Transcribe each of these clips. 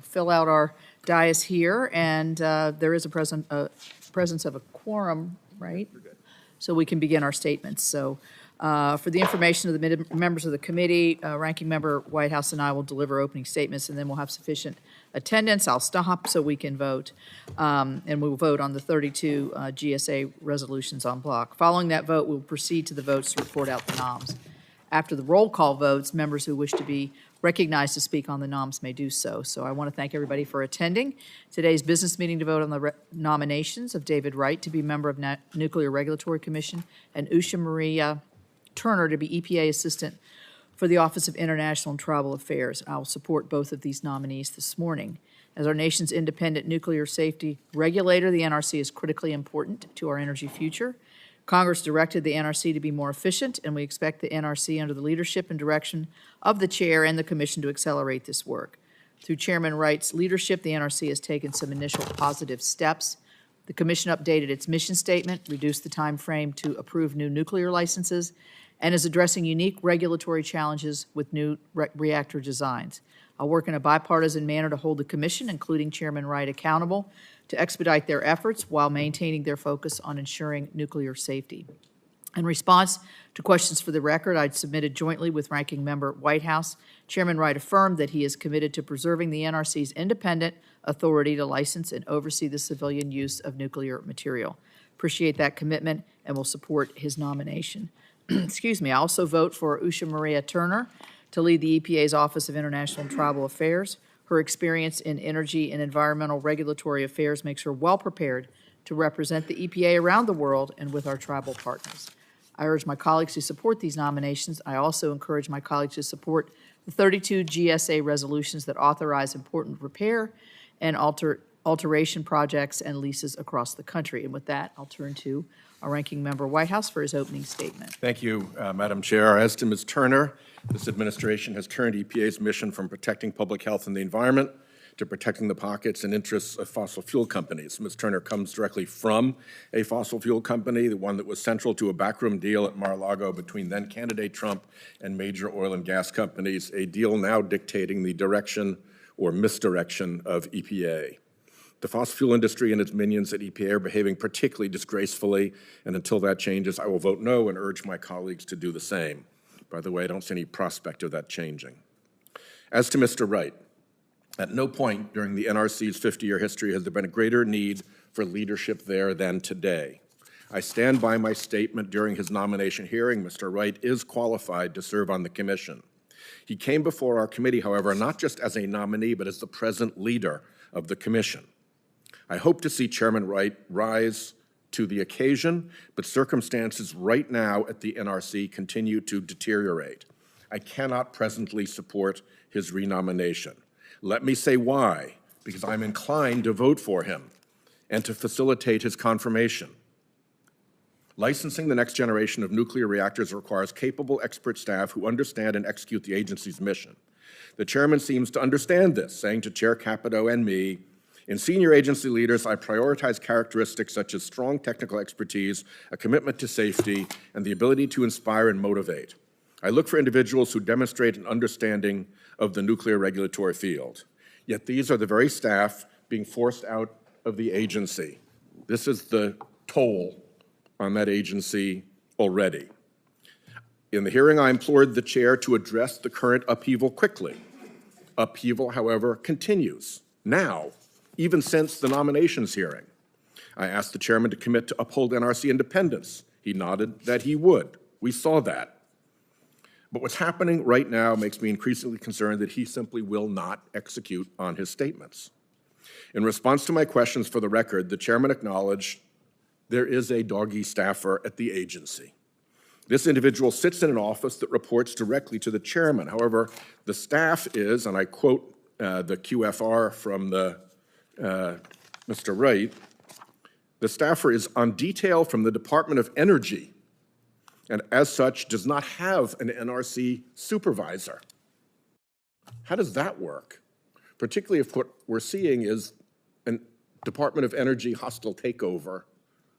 fill out our dais here, and there is a presence of a quorum, right? So we can begin our statements. So for the information of the members of the committee, Ranking Member Whitehouse and I will deliver opening statements, and then we'll have sufficient attendance. I'll stop so we can vote, and we will vote on the 32 GSA resolutions en bloc. Following that vote, we'll proceed to the votes to report out the noms. After the roll call votes, members who wish to be recognized to speak on the noms may do so. So I want to thank everybody for attending today's business meeting to vote on the nominations of David Wright to be member of Nuclear Regulatory Commission and Usha Maria Turner to be EPA Assistant for the Office of International and Tribal Affairs. I will support both of these nominees this morning. As our nation's independent nuclear safety regulator, the NRC is critically important to our energy future. Congress directed the NRC to be more efficient, and we expect the NRC, under the leadership and direction of the chair and the commission, to accelerate this work. Through Chairman Wright's leadership, the NRC has taken some initial positive steps. The commission updated its mission statement, reduced the time frame to approve new nuclear licenses, and is addressing unique regulatory challenges with new reactor designs. I'll work in a bipartisan manner to hold the commission, including Chairman Wright, accountable to expedite their efforts while maintaining their focus on ensuring nuclear safety. In response to questions for the record I'd submitted jointly with Ranking Member Whitehouse, Chairman Wright affirmed that he is committed to preserving the NRC's independent authority to license and oversee the civilian use of nuclear material. Appreciate that commitment and will support his nomination. Excuse me. I also vote for Usha Maria Turner to lead the EPA's Office of International and Tribal Affairs. Her experience in energy and environmental regulatory affairs makes her well prepared to represent the EPA around the world and with our tribal partners. I urge my colleagues to support these nominations. I also encourage my colleagues to support the 32 GSA resolutions that authorize important repair and alteration projects and leases across the country. And with that, I'll turn to our Ranking Member Whitehouse for his opening statement. Thank you, Madam Chair. As to Ms. Turner, this administration has turned EPA's mission from protecting public health and the environment to protecting the pockets and interests of fossil fuel companies. Ms. Turner comes directly from a fossil fuel company, the one that was central to a backroom deal at Mar-a-Lago between then-candidate Trump and major oil and gas companies, a deal now dictating the direction or misdirection of EPA. The fossil fuel industry and its minions at EPA are behaving particularly disgracefully, and until that changes, I will vote no and urge my colleagues to do the same. By the way, I don't see any prospect of that changing. As to Mr. Wright, at no point during the NRC's 50-year history has there been a greater need for leadership there than today. I stand by my statement during his nomination hearing. Mr. Wright is qualified to serve on the commission. He came before our committee, however, not just as a nominee, but as the present leader of the commission. I hope to see Chairman Wright rise to the occasion, but circumstances right now at the NRC continue to deteriorate. I cannot presently support his renomination. Let me say why, because I'm inclined to vote for him and to facilitate his confirmation. Licensing the next generation of nuclear reactors requires capable expert staff who understand and execute the agency's mission. The chairman seems to understand this, saying to Chair Capito and me, "In senior agency leaders, I prioritize characteristics such as strong technical expertise, a commitment to safety, and the ability to inspire and motivate. I look for individuals who demonstrate an understanding of the nuclear regulatory field." Yet these are the very staff being forced out of the agency. This is the toll on that agency already. In the hearing, I implored the chair to address the current upheaval quickly. Upheaval, however, continues now, even since the nominations hearing. I asked the chairman to commit to uphold NRC independence. He nodded that he would. We saw that. But what's happening right now makes me increasingly concerned that he simply will not execute on his statements. In response to my questions for the record, the chairman acknowledged there is a doggy staffer at the agency. This individual sits in an office that reports directly to the chairman. However, the staff is, and I quote the QFR from Mr. Wright, the staffer is on detail from the Department of Energy and as such does not have an NRC supervisor. How does that work? Particularly if what we're seeing is a Department of Energy hostile takeover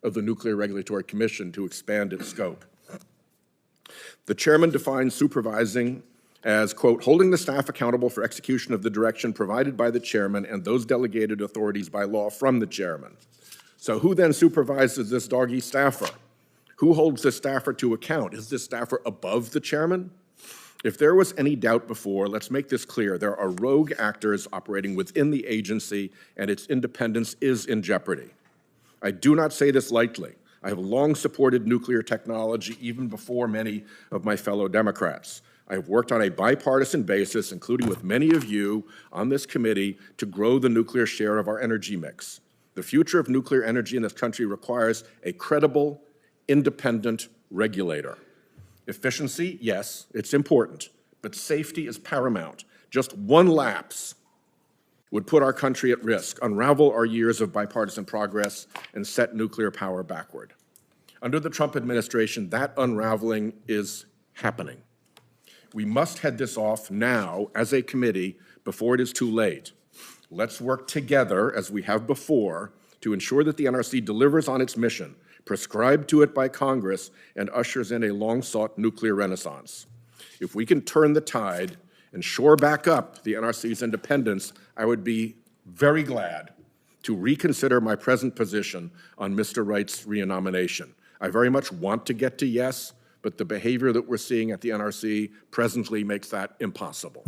of the Nuclear Regulatory Commission to expand its scope. The chairman defines supervising as, quote, holding the staff accountable for execution of the direction provided by the chairman and those delegated authorities by law from the chairman. So who then supervises this doggy staffer? Who holds this staffer to account? Is this staffer above the chairman? If there was any doubt before, let's make this clear. There are rogue actors operating within the agency, and its independence is in jeopardy. I do not say this lightly. I have long supported nuclear technology even before many of my fellow Democrats. I have worked on a bipartisan basis, including with many of you on this committee, to grow the nuclear share of our energy mix. The future of nuclear energy in this country requires a credible, independent regulator. Efficiency, yes, it's important, but safety is paramount. Just one lapse would put our country at risk, unravel our years of bipartisan progress, and set nuclear power backward. Under the Trump administration, that unraveling is happening. We must head this off now as a committee before it is too late. Let's work together, as we have before, to ensure that the NRC delivers on its mission, prescribed to it by Congress, and ushers in a long-sought nuclear renaissance. If we can turn the tide and shore back up the NRC's independence, I would be very glad to reconsider my present position on Mr. Wright's renomination. I very much want to get to yes, but the behavior that we're seeing at the NRC presently makes that impossible.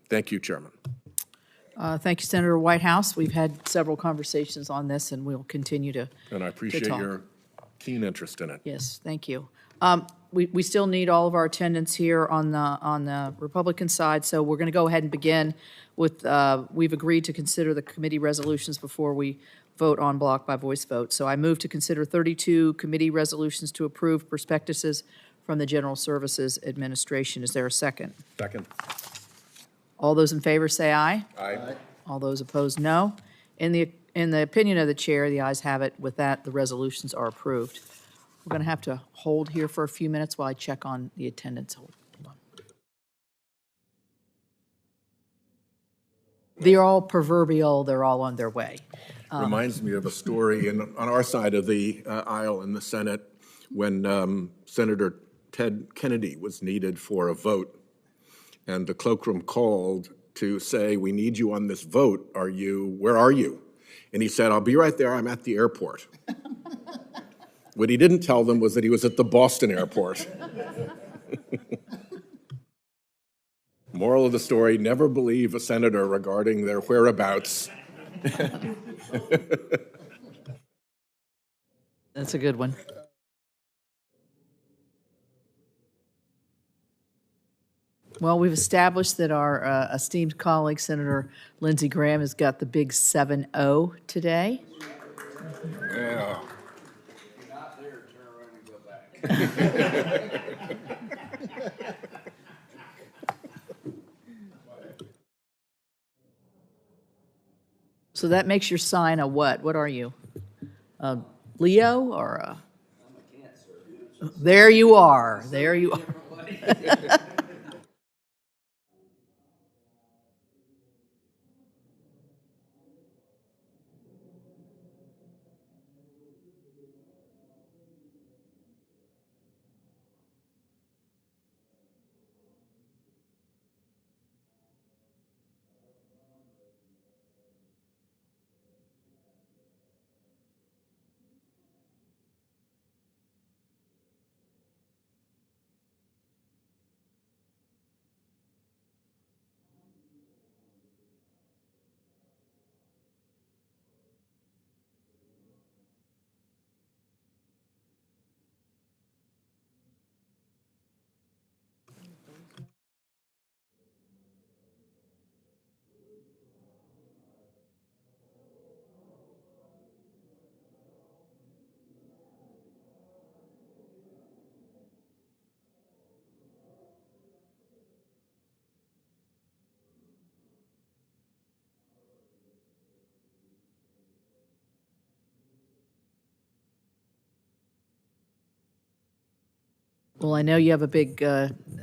Thank you, Chairman. Thank you, Senator Whitehouse. We've had several conversations on this, and we'll continue to And I appreciate talk. your keen interest in it. Yes, thank you. We still need all of our attendance here on the Republican side, so we're going to go ahead and begin with, we've agreed to consider the committee resolutions before we vote on block by voice vote. So I move to consider 32 committee resolutions to approve prospectuses from the General Services Administration. Is there a second? Second. All those in favor say aye. Aye. All those opposed, no. In the opinion of the chair, the ayes have it. With that, the resolutions are approved. We're going to have to hold here for a few minutes while I check on the attendance. Hold on. They're all proverbial. They're all on their way. Reminds me of a story on our side of the aisle in the Senate when Senator Ted Kennedy was needed for a vote. And the cloakroom called to say, we need you on this vote. Where are you? And he said, I'll be right there. I'm at the airport. What he didn't tell them was that he was at the Boston airport. Moral of the story, never believe a senator regarding their whereabouts. That's a good one. Well, we've established that our esteemed colleague, Senator Lindsey Graham, has got the big 7-0 today. Yeah. Not there, turn around and go back. So that makes your sign a what? What are you? A Leo or a? I'm a Cancer. There you are. There you are. Well, I know you have a big,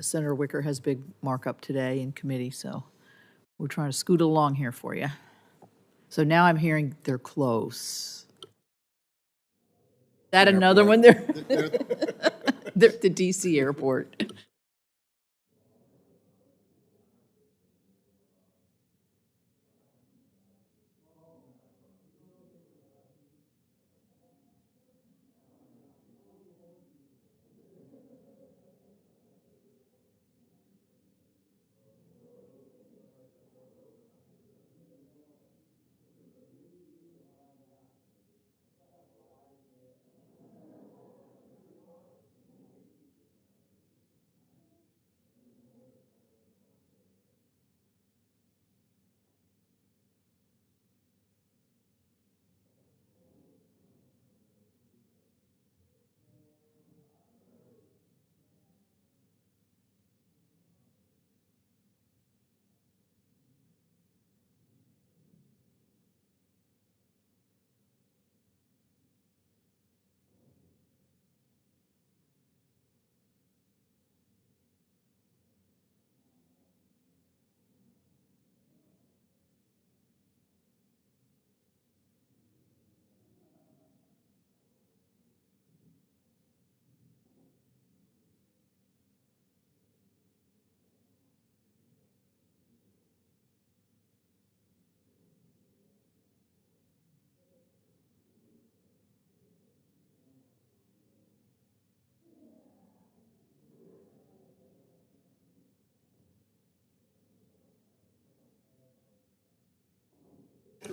Senator Wicker has big markup today in committee, so we're trying to scoot along here for you. So now I'm hearing they're close. That another one? They're at the DC airport.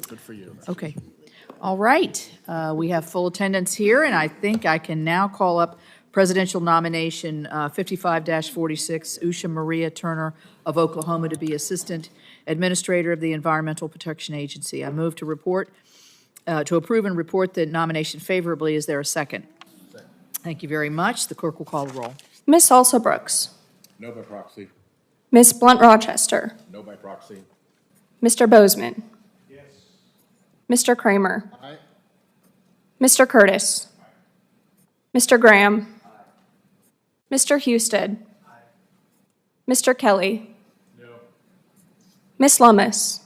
Good for you. Okay. All right. We have full attendance here, and I think I can now call up presidential nomination 55-46, Usha Maria Turner of Oklahoma to be Assistant Administrator of the Environmental Protection Agency. I move to approve and report the nomination favorably. Is there a second? Second. Thank you very much. The clerk will call the roll. Miss Salsa Brooks. No by proxy. Miss Blunt Rochester. No by proxy. Mr. Bozeman. Yes. Mr. Kramer. Aye. Mr. Curtis. Mr. Graham. Mr. Husted. Mr. Kelly. No. Miss Lummis.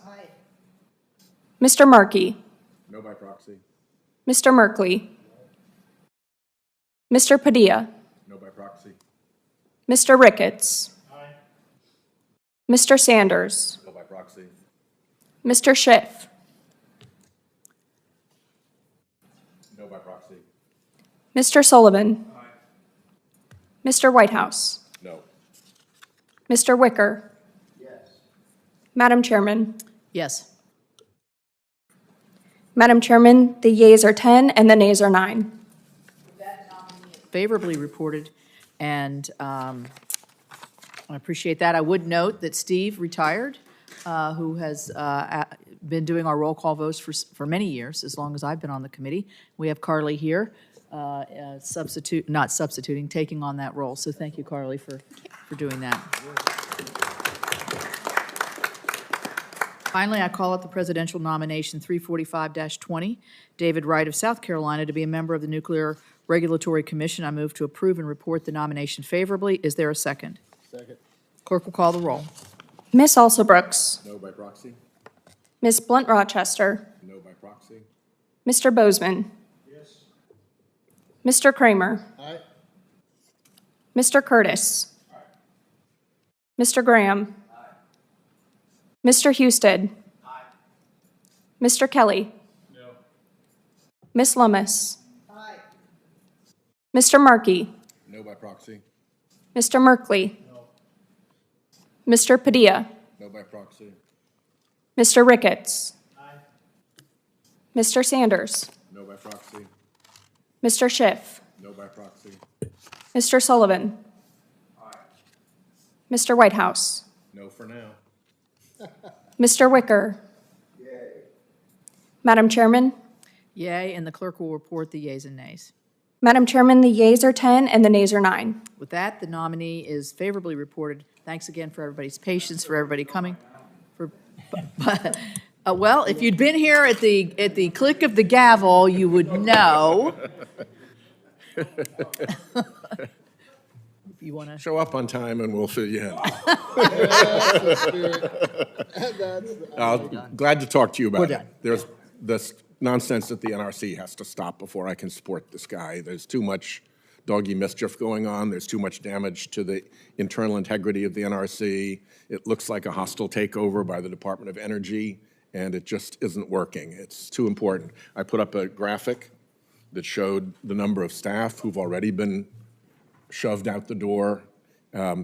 Mr. Markey. No by proxy. Mr. Merkley. Mr. Padilla. No by proxy. Mr. Ricketts. Mr. Sanders. No by proxy. Mr. Schiff. No by proxy. Mr. Sullivan. Mr. Whitehouse. No. Mr. Wicker. Yes. Madam Chairman. Yes. Madam Chairman, the yeas are 10 and the nays are 9. Favorably reported, and I appreciate that. I would note that Steve retired, who has been doing our roll call votes for many years, as long as I've been on the committee. We have Carly here, taking on that role. So thank you, Carly, for doing that. Finally, I call up the presidential nomination 345-20, David Wright of South Carolina to be a member of the Nuclear Regulatory Commission. I move to approve and report the nomination favorably. Is there a second? Second. Clerk will call the roll. Miss Salsa Brooks. No by proxy. Miss Blunt Rochester. No by proxy. Mr. Bozeman. Yes. Mr. Kramer. Aye. Mr. Curtis. Mr. Graham. Mr. Husted. Mr. Kelly. No. Miss Lummis. Mr. Markey. No by proxy. Mr. Merkley. Mr. Padilla. No by proxy. Mr. Ricketts. Mr. Sanders. No by proxy. Mr. Schiff. No by proxy. Mr. Sullivan. Mr. Whitehouse. No for now. Mr. Wicker. Madam Chairman. Yay, and the clerk will report the yeas and nays. Madam Chairman, the yeas are 10 and the nays are 9. With that, the nominee is favorably reported. Thanks again for everybody's patience, for everybody coming. Well, if you'd been here at the click of the gavel, you would know. If you want to. Show up on time and we'll fill you in. Glad to talk to you about We're it. done. There's this nonsense that the NRC has to stop before I can support this guy. There's too much doggy mischief going on. There's too much damage to the internal integrity of the NRC. It looks like a hostile takeover by the Department of Energy, and it just isn't working. It's too important. I put up a graphic that showed the number of staff who've already been shoved out the door.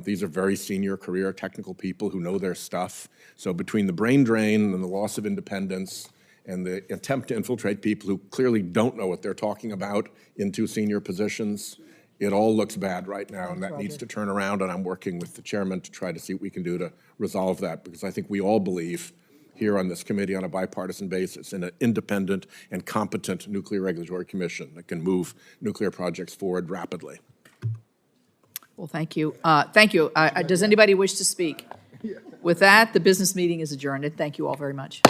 These are very senior career technical people who know their stuff. So between the brain drain and the loss of independence and the attempt to infiltrate people who clearly don't know what they're talking about into senior positions, it all looks bad right now, and that needs to turn around, and I'm working with the chairman to try to see what we can do to resolve that, because I think we all believe here on this committee on a bipartisan basis in an independent and competent Nuclear Regulatory Commission that can move nuclear projects forward rapidly. Well, thank you. Thank you. Does anybody wish to speak? With that, the business meeting is adjourned, and thank you all very much.